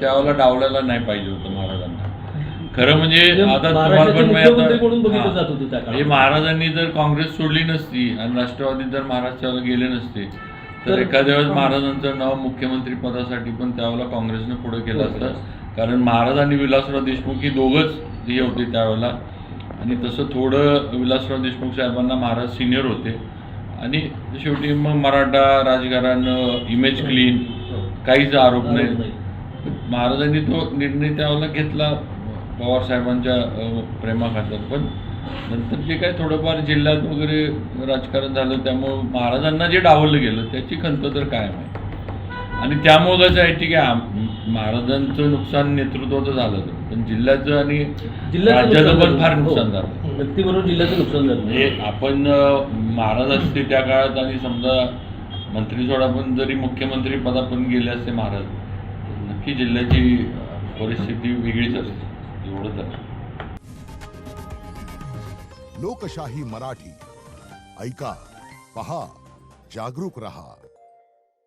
त्यावेळेला डावलायला नाही पाहिजे होतं महाराजांना. खरं म्हणजे आता तुम्हाला महाराष्ट्राचे पण मुख्यमंत्री म्हणून बघितलं जात होतं त्या म्हणजे काळात. महाराजांनी जर काँग्रेस सोडली नसती आणि राष्ट्रवादीत जर महाराष्ट्राला गेले नसते तर एखाद्या वेळेस महाराजांचं नाव मुख्यमंत्री पदासाठी पण त्यावेळेला काँग्रेसनं पुढे केलं असतं. कारण महाराज आणि विलासराव देशमुख ही दोघंच हे होते त्यावेळेला. आणि तसं थोडं विलासराव देशमुख साहेबांना महाराज सिनियर होते आणि शेवटी मग मराठा राजकारण इमेज क्लीन काहीच आरोप नाही. महाराजांनी तो निर्णय त्यावेळेला घेतला पवार साहेबांच्या प्रेमाखातर. पण नंतर जे काही थोडंफार जिल्ह्यात वगैरे राजकारण झालं त्यामुळं महाराजांना जे डावललं गेलं त्याची खंत तर कायम आहे. आणि त्यामुळं कसं आहे ठीक आहे महाराजांचं नुकसान नेतृत्वाचं झालं पण जिल्ह्याचं आणि राज्याचं पण फार नुकसान झालं. व्यक्तीबरोबर जिल्ह्याचं नुकसान झालं. म्हणजे आपण महाराज असते त्या काळात आणि समजा मंत्री सोडा पण जरी मुख्यमंत्री पदापर्यंत पण गेले असते महाराज नक्की जिल्ह्याची परिस्थिती वेगळीच असते. एवढं तर. लोकशाही मराठी ऐका, पहा, जागरूक रहा.